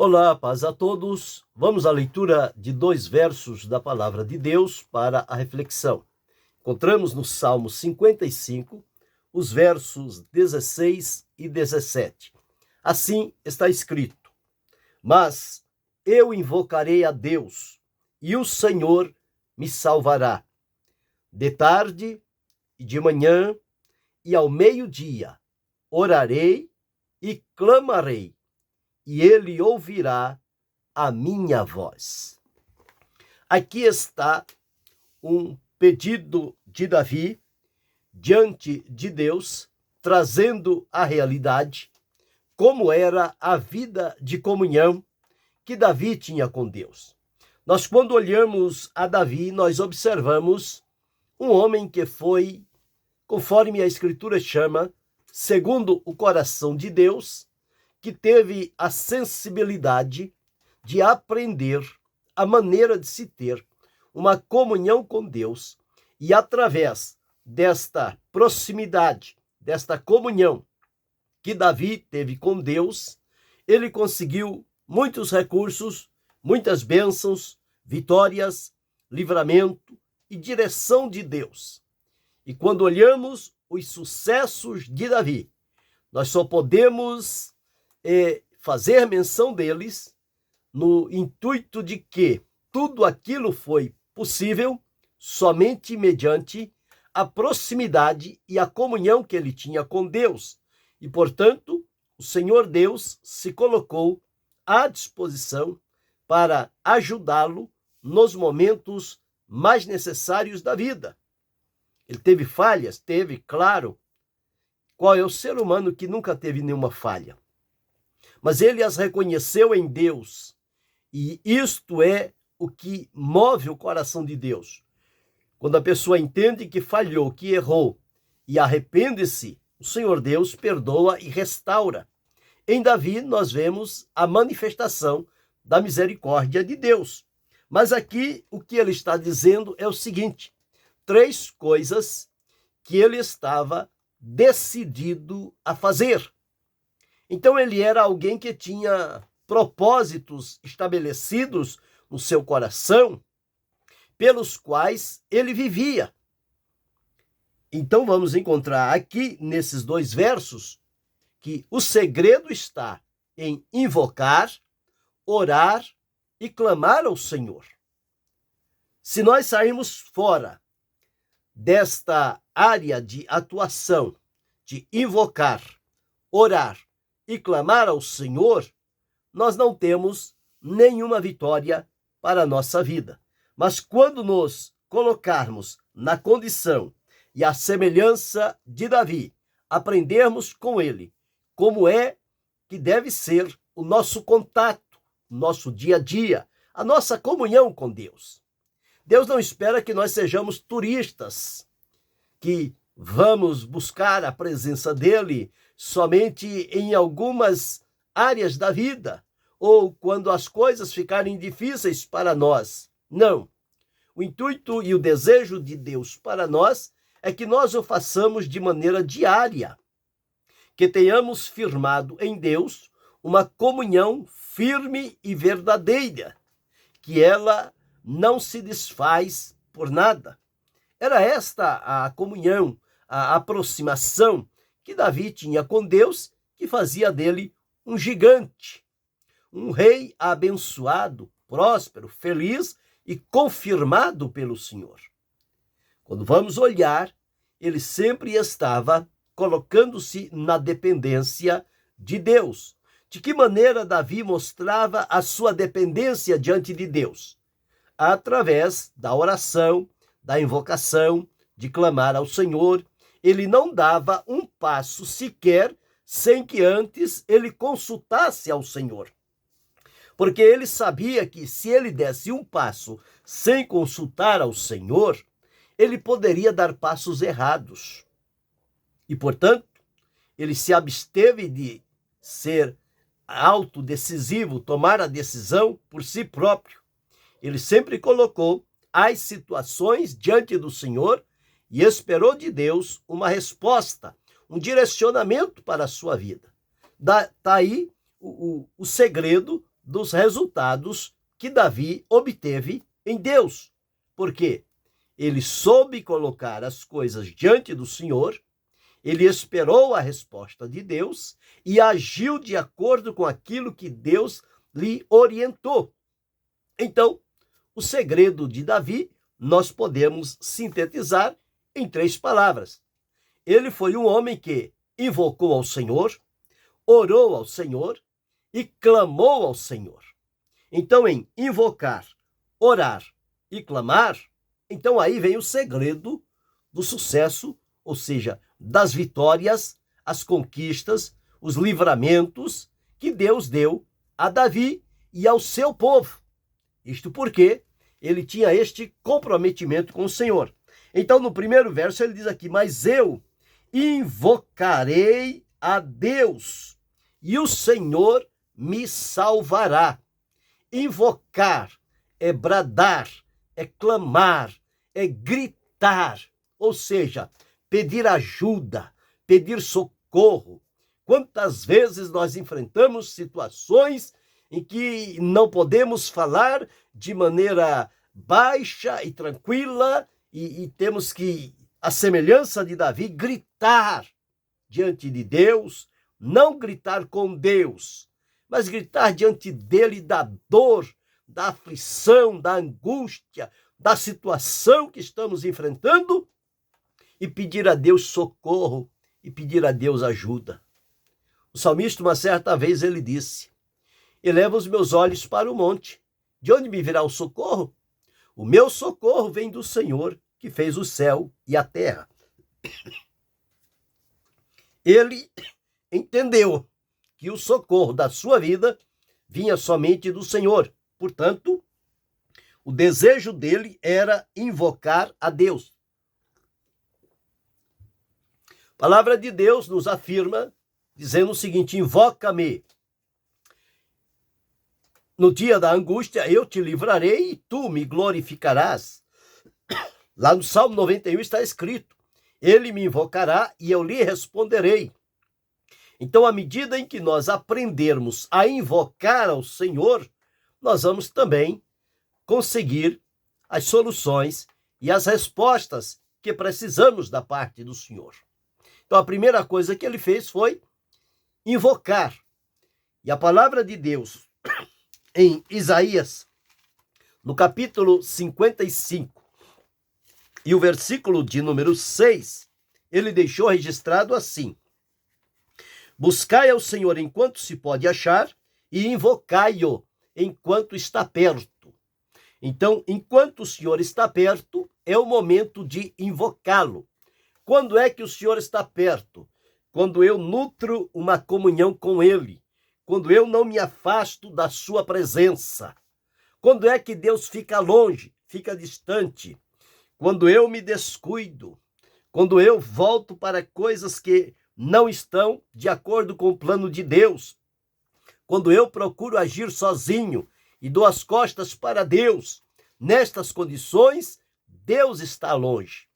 Olá, paz a todos. Vamos à leitura de 2 versos da palavra de Deus para a reflexão. Encontramos no Salmo 55, os versos 16 e 17. Assim está escrito: Mas eu invocarei a Deus, e o Senhor me salvará. De tarde e de manhã e ao meio-dia orarei e clamarei, e ele ouvirá a minha voz. Aqui está um pedido de Davi diante de Deus, trazendo a realidade como era a vida de comunhão que Davi tinha com Deus. Nós, quando olhamos a Davi, nós observamos um homem que foi, conforme a Escritura chama, segundo o coração de Deus, que teve a sensibilidade de aprender a maneira de se ter uma comunhão com Deus, e através desta proximidade, desta comunhão que Davi teve com Deus, ele conseguiu muitos recursos, muitas bênçãos, vitórias, livramento e direção de Deus. E quando olhamos os sucessos de Davi, nós só podemos fazer menção deles no intuito de que tudo aquilo foi possível somente mediante a proximidade e a comunhão que ele tinha com Deus. E, portanto, o Senhor Deus se colocou à disposição para ajudá-lo nos momentos mais necessários da vida. Ele teve falhas? Teve, claro. Qual é o ser humano que nunca teve nenhuma falha? Mas ele as reconheceu em Deus, e isto é o que move o coração de Deus. Quando a pessoa entende que falhou, que errou e arrepende-se, o Senhor Deus perdoa e restaura. Em Davi nós vemos a manifestação da misericórdia de Deus. Mas aqui o que ele está dizendo é o seguinte: 3 coisas que ele estava decidido a fazer. Então ele era alguém que tinha propósitos estabelecidos no seu coração, pelos quais ele vivia. Então vamos encontrar aqui nesses 2 versos que o segredo está em invocar, orar e clamar ao Senhor. Se nós sairmos fora desta área de atuação, de invocar, orar e clamar ao Senhor, nós não temos nenhuma vitória para a nossa vida. Mas quando nos colocarmos na condição e a semelhança de Davi, aprendermos com ele como é que deve ser o nosso contato, o nosso dia a dia, a nossa comunhão com Deus. Deus não espera que nós sejamos turistas, que vamos buscar a presença dele somente em algumas áreas da vida, ou quando as coisas ficarem difíceis para nós. Não. O intuito e o desejo de Deus para nós é que nós o façamos de maneira diária, que tenhamos firmado em Deus uma comunhão firme e verdadeira, que ela não se desfaz por nada. Era esta a comunhão, a aproximação que Davi tinha com Deus, que fazia dele um gigante, um rei abençoado, próspero, feliz e confirmado pelo Senhor. Quando vamos olhar, ele sempre estava colocando-se na dependência de Deus. De que maneira Davi mostrava a sua dependência diante de Deus? Através da oração, da invocação, de clamar ao Senhor. Ele não dava um passo sequer sem que antes ele consultasse ao Senhor. Porque ele sabia que se ele desse um passo sem consultar ao Senhor, ele poderia dar passos errados. E, portanto, ele se absteve de ser autodecisivo, tomar a decisão por si próprio. Ele sempre colocou as situações diante do Senhor e esperou de Deus uma resposta, um direcionamento para a sua vida. Está aí o segredo dos resultados que Davi obteve em Deus. Por quê? Ele soube colocar as coisas diante do Senhor, ele esperou a resposta de Deus e agiu de acordo com aquilo que Deus lhe orientou. Então, o segredo de Davi nós podemos sintetizar em 3 palavras. Ele foi um homem que invocou ao Senhor, orou ao Senhor e clamou ao Senhor. Então, em invocar, orar e clamar, então aí vem o segredo do sucesso, ou seja, das vitórias, as conquistas, os livramentos que Deus deu a Davi e ao seu povo. Isto porque ele tinha este comprometimento com o Senhor. Então, no primeiro verso, ele diz aqui: mas eu invocarei a Deus e o Senhor me salvará. Invocar é bradar, é clamar, é gritar, ou seja, pedir ajuda, pedir socorro. Quantas vezes nós enfrentamos situações em que não podemos falar de maneira baixa e tranquila e temos que, à semelhança de Davi, gritar diante de Deus, não gritar com Deus, mas gritar diante dele da dor, da aflição, da angústia, da situação que estamos enfrentando e pedir a Deus socorro e pedir a Deus ajuda. O salmista, uma certa vez, ele disse: eleva os meus olhos para o monte. De onde me virá o socorro? O meu socorro vem do Senhor, que fez o céu e a terra. Ele entendeu que o socorro da sua vida vinha somente do Senhor. Portanto, o desejo dele era invocar a Deus. A palavra de Deus nos afirma, dizendo o seguinte: invoca-me no dia da angústia, eu te livrarei e tu me glorificarás. Lá no Salmo 91 está escrito: ele me invocará e eu lhe responderei. Então, à medida em que nós aprendermos a invocar ao Senhor, nós vamos também conseguir as soluções e as respostas que precisamos da parte do Senhor. Então, a primeira coisa que ele fez foi invocar. E a palavra de Deus, em Isaías, no capítulo 55, e o versículo de número 6, ele deixou registrado assim: buscai ao Senhor enquanto se pode achar, e invocai-o enquanto está perto. Então, enquanto o Senhor está perto, é o momento de invocá-lo. Quando é que o Senhor está perto? Quando eu nutro uma comunhão com Ele, quando eu não me afasto da sua presença. Quando é que Deus fica longe, fica distante? Quando eu me descuido, quando eu volto para coisas que não estão de acordo com o plano de Deus, quando eu procuro agir sozinho e dou as costas para Deus, nestas condições, Deus está longe.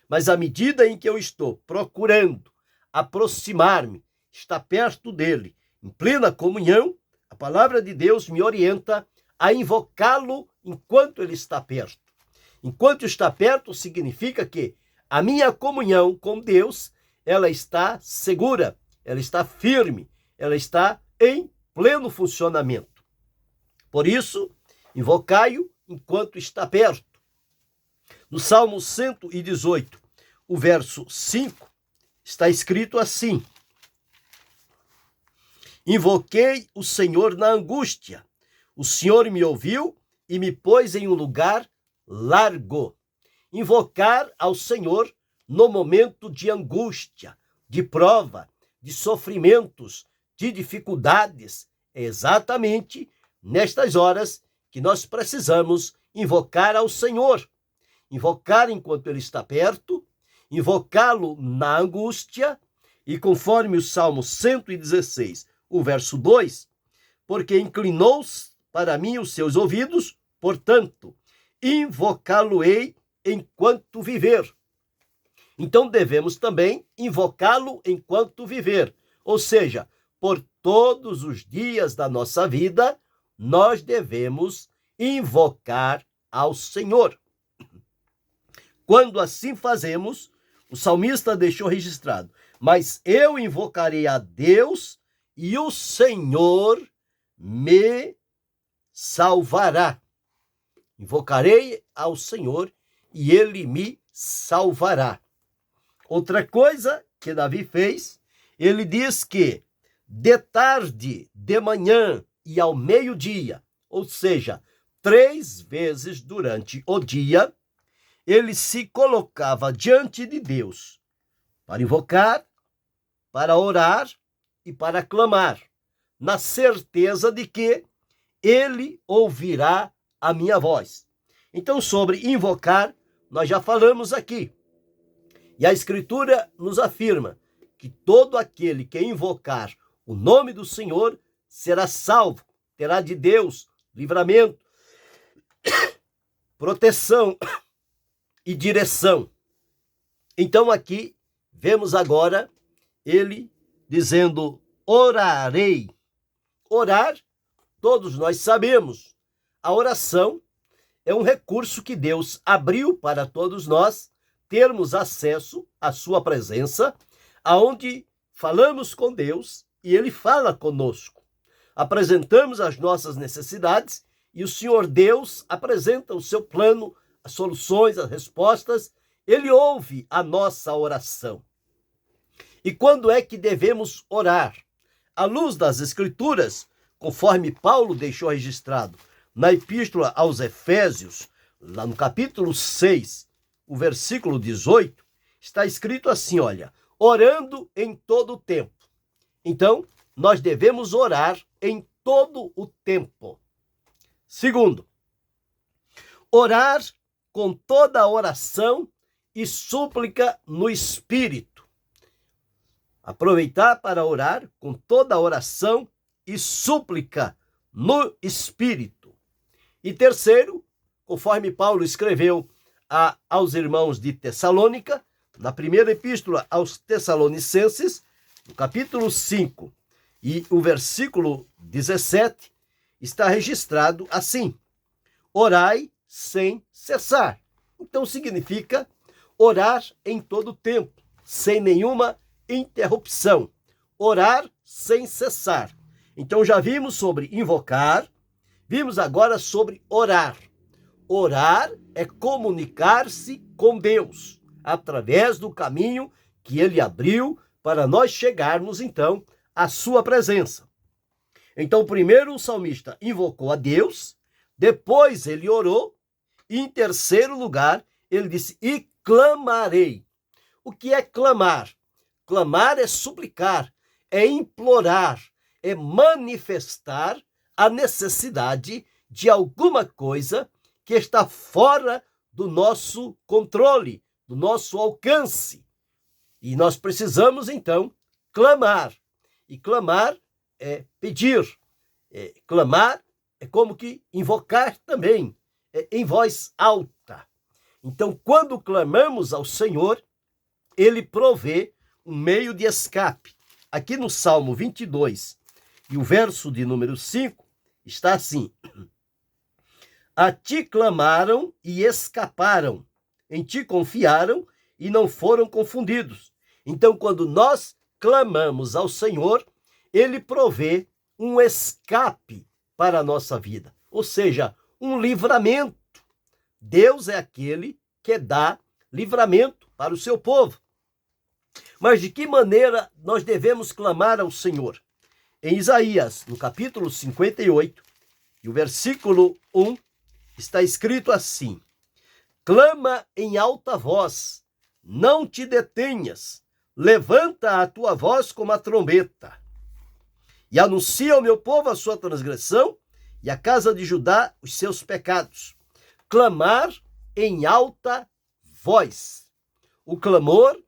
Mas à medida em que eu estou procurando aproximar-me, estar perto dele, em plena comunhão, a palavra de Deus me orienta a invocá-lo enquanto ele está perto. Enquanto está perto significa que a minha comunhão com Deus, ela está segura, ela está firme, ela está em pleno funcionamento. Por isso, invocai-o enquanto está perto. No Salmo 118, o verso 5, está escrito assim: invoquei o Senhor na angústia. O Senhor me ouviu e me pôs em um lugar largo. Invocar ao Senhor no momento de angústia, de prova, de sofrimentos, de dificuldades. É exatamente nestas horas que nós precisamos invocar ao Senhor. Invocar enquanto Ele está perto, invocá-lo na angústia, e conforme o Salmo 116, o verso 2, porque inclinou para mim os seus ouvidos, portanto, invocá-lo-ei enquanto viver. Então devemos também invocá-lo enquanto viver, ou seja, por todos os dias da nossa vida, nós devemos invocar ao Senhor. Quando assim fazemos, o salmista deixou registrado: mas eu invocarei a Deus e o Senhor me salvará. Invocarei ao Senhor e ele me salvará. Outra coisa que Davi fez, ele diz que de tarde, de manhã e ao meio-dia, ou seja, 3 vezes durante o dia, ele se colocava diante de Deus para invocar, para orar e para clamar, na certeza de que ele ouvirá a minha voz. Então, sobre invocar, nós já falamos aqui. E a Escritura nos afirma que todo aquele que invocar o nome do Senhor será salvo, terá de Deus livramento, proteção e direção. Então aqui vemos agora ele dizendo: orarei. Orar, todos nós sabemos, a oração é um recurso que Deus abriu para todos nós termos acesso à sua presença, aonde falamos com Deus e ele fala conosco. Apresentamos as nossas necessidades e o Senhor Deus apresenta o seu plano, as soluções, as respostas. Ele ouve a nossa oração. E quando é que devemos orar? À luz das Escrituras, conforme Paulo deixou registrado na Epístola aos Efésios, lá no capítulo 6, o versículo 18, está escrito assim, olha: orando em todo o tempo. Então, nós devemos orar em todo o tempo. Segundo, orar com toda a oração e súplica no Espírito. Aproveitar para orar com toda a oração e súplica no Espírito. E terceiro, conforme Paulo escreveu aos irmãos de Tessalônica, na primeira epístola aos Tessalonicenses, no capítulo 5 e o versículo 17, está registrado assim: orai sem cessar. Então significa orar em todo o tempo, sem nenhuma interrupção. Orar sem cessar. Então já vimos sobre invocar, vimos agora sobre orar. Orar é comunicar-se com Deus através do caminho que ele abriu para nós chegarmos então à sua presença. Então primeiro o salmista invocou a Deus, depois ele orou, e em terceiro lugar ele disse: e clamarei. O que é clamar? Clamar é suplicar, é implorar, é manifestar a necessidade de alguma coisa que está fora do nosso controle, do nosso alcance. E nós precisamos, então, clamar. E clamar é pedir. Clamar é como que invocar também, em voz alta. Então, quando clamamos ao Senhor, ele provê um meio de escape. Aqui no Salmo 22, e o verso de número 5, está assim: a ti clamaram e escaparam, em ti confiaram e não foram confundidos. Então, quando nós clamamos ao Senhor, ele provê um escape para a nossa vida, ou seja, um livramento. Deus é aquele que dá livramento para o seu povo. Mas de que maneira nós devemos clamar ao Senhor? Em Isaías, no capítulo 58, e o versículo 1, está escrito assim: clama em alta voz, não te detenhas, levanta a tua voz como a trombeta, e anuncia ao meu povo a sua transgressão, e à casa de Judá os seus pecados. Clamar em alta voz. O clamor,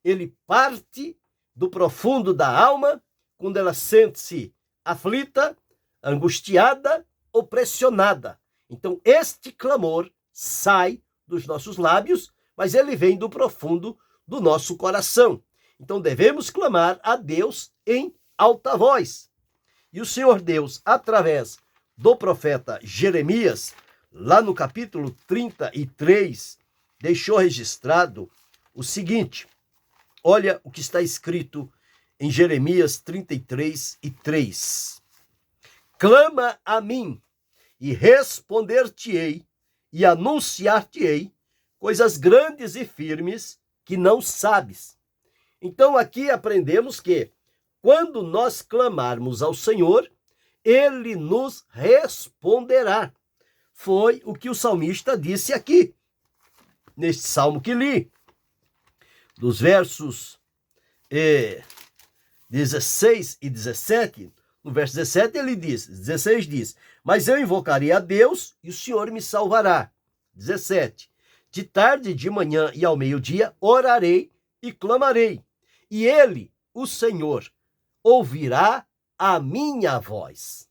ele parte do profundo da alma, quando ela sente-se aflita, angustiada ou pressionada. Então, este clamor sai dos nossos lábios, mas ele vem do profundo do nosso coração. Então, devemos clamar a Deus em alta voz. E o Senhor Deus, através do profeta Jeremias, lá no capítulo 33, deixou registrado o seguinte. Olha o que está escrito em Jeremias 33:3. Clama a mim, e responder-te-ei, e anunciar-te-ei coisas grandes e firmes que não sabes. Então aqui aprendemos que, quando nós clamarmos ao Senhor, Ele nos responderá. Foi o que o salmista disse aqui, neste salmo que li. Dos versos 16 e 17, no verso 17 ele diz, 16 diz, mas eu invocarei a Deus e o Senhor me salvará. 17, de tarde, de manhã e ao meio-dia orarei e clamarei, e ele, o Senhor, ouvirá a minha voz.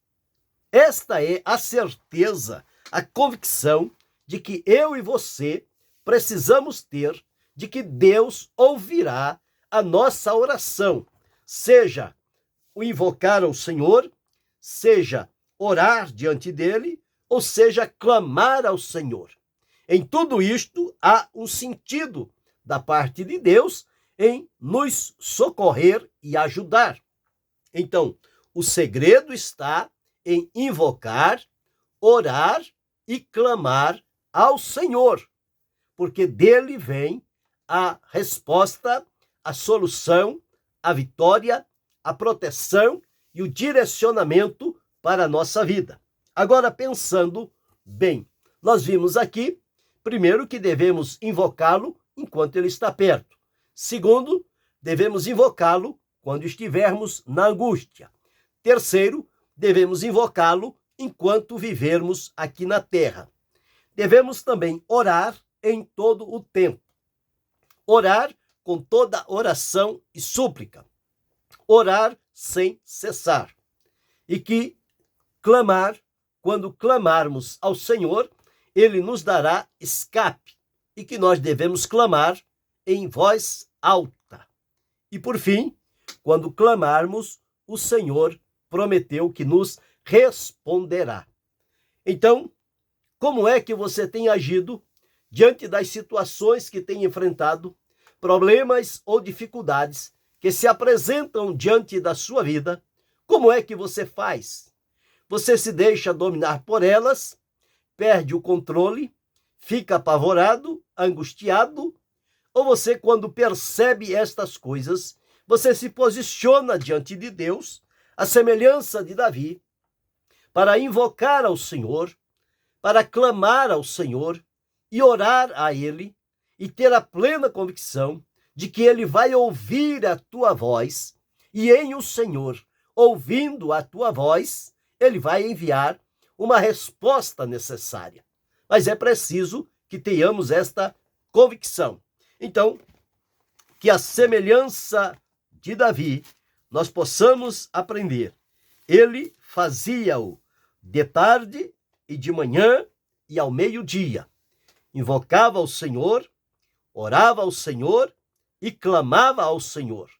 Esta é a certeza, a convicção de que eu e você precisamos ter, de que Deus ouvirá a nossa oração, seja o invocar ao Senhor, seja orar diante dele, ou seja clamar ao Senhor. Em tudo isto há um sentido da parte de Deus em nos socorrer e ajudar. Então, o segredo está em invocar, orar e clamar ao Senhor, porque dele vem a resposta, a solução, a vitória, a proteção e o direcionamento para a nossa vida. Agora, pensando bem, nós vimos aqui, primeiro, que devemos invocá-lo enquanto ele está perto. Segundo, devemos invocá-lo quando estivermos na angústia. Terceiro, devemos invocá-lo enquanto vivermos aqui na terra. Devemos também orar em todo o tempo. Orar com toda oração e súplica. Orar sem cessar. E que clamar, quando clamarmos ao Senhor, ele nos dará escape. E que nós devemos clamar em voz alta. E por fim, quando clamarmos, o Senhor prometeu que nos responderá. Então, como é que você tem agido diante das situações que tem enfrentado, problemas ou dificuldades que se apresentam diante da sua vida? Como é que você faz? Você se deixa dominar por elas, perde o controle, fica apavorado, angustiado? Ou você, quando percebe estas coisas, você se posiciona diante de Deus, à semelhança de Davi, para invocar ao Senhor, para clamar ao Senhor e orar a Ele e ter a plena convicção de que Ele vai ouvir a tua voz e em o Senhor, ouvindo a tua voz, Ele vai enviar uma resposta necessária. Mas é preciso que tenhamos esta convicção. Então, que a semelhança de Davi, nós possamos aprender. Ele fazia-o de tarde e de manhã e ao meio-dia. Invocava ao Senhor, orava ao Senhor e clamava ao Senhor.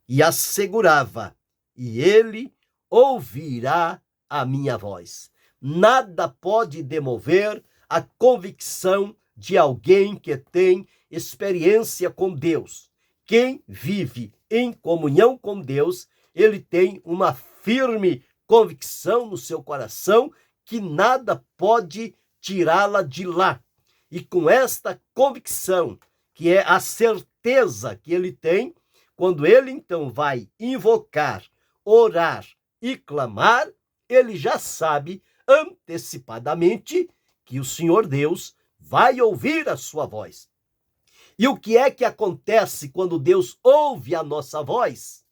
E assegurava, e ele ouvirá a minha voz. Nada pode demover a convicção de alguém que tem experiência com Deus. Quem vive em comunhão com Deus, ele tem uma firme convicção no seu coração que nada pode tirá-la de lá. E com esta convicção, que é a certeza que ele tem, quando ele então vai invocar, orar e clamar, ele já sabe antecipadamente que o Senhor Deus vai ouvir a sua voz. E o que é que acontece quando Deus ouve a nossa voz?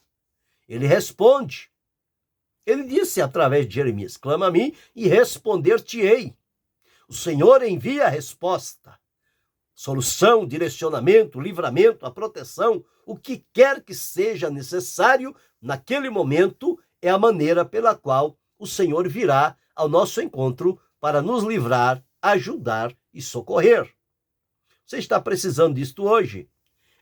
Ele responde. Ele disse através de Jeremias, clama a mim e responder-te-ei. O Senhor envia a resposta. Solução, direcionamento, livramento, a proteção, o que quer que seja necessário naquele momento é a maneira pela qual o Senhor virá ao nosso encontro para nos livrar, ajudar e socorrer. Você está precisando disto hoje?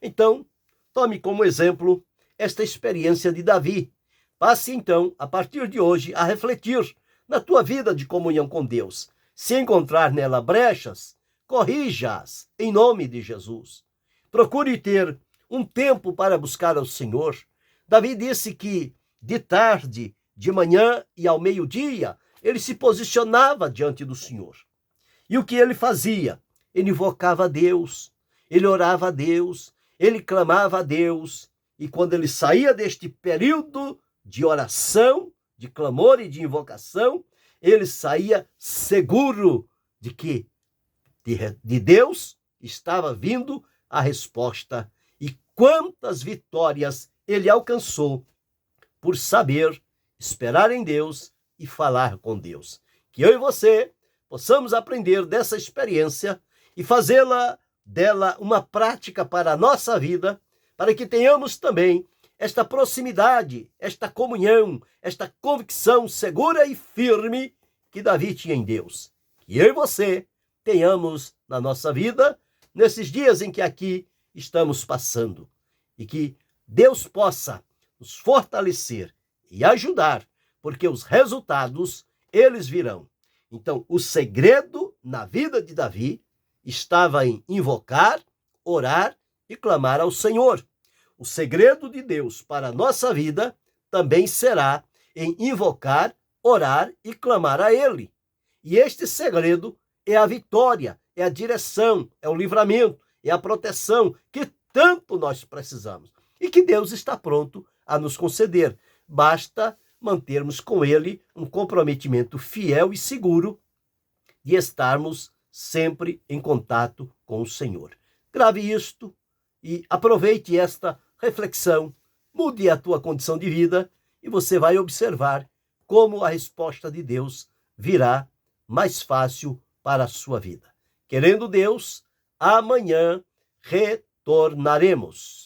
Então, tome como exemplo esta experiência de Davi. Passe então, a partir de hoje, a refletir na tua vida de comunhão com Deus. Se encontrar nela brechas, corrija-as em nome de Jesus. Procure ter um tempo para buscar ao Senhor. Davi disse que de tarde, de manhã e ao meio-dia, ele se posicionava diante do Senhor. E o que ele fazia? Ele invocava a Deus, ele orava a Deus, ele clamava a Deus. E quando ele saía deste período de oração, de clamor e de invocação, ele saía seguro de que de Deus estava vindo a resposta. E quantas vitórias ele alcançou por saber esperar em Deus e falar com Deus. Que eu e você possamos aprender dessa experiência e fazê-la dela uma prática para a nossa vida, para que tenhamos também esta proximidade, esta comunhão, esta convicção segura e firme que Davi tinha em Deus. Que eu e você tenhamos na nossa vida, nesses dias em que aqui estamos passando, e que Deus possa nos fortalecer e ajudar, porque os resultados, eles virão. Então, o segredo na vida de Davi estava em invocar, orar e clamar ao Senhor. O segredo de Deus para a nossa vida também será em invocar, orar e clamar a Ele. E este segredo é a vitória, é a direção, é o livramento, é a proteção que tanto nós precisamos e que Deus está pronto a nos conceder. Basta mantermos com Ele um comprometimento fiel e seguro de estarmos sempre em contato com o Senhor. Grave isto e aproveite esta reflexão, mude a tua condição de vida e você vai observar como a resposta de Deus virá mais fácil para a sua vida. Querendo Deus, amanhã retornaremos.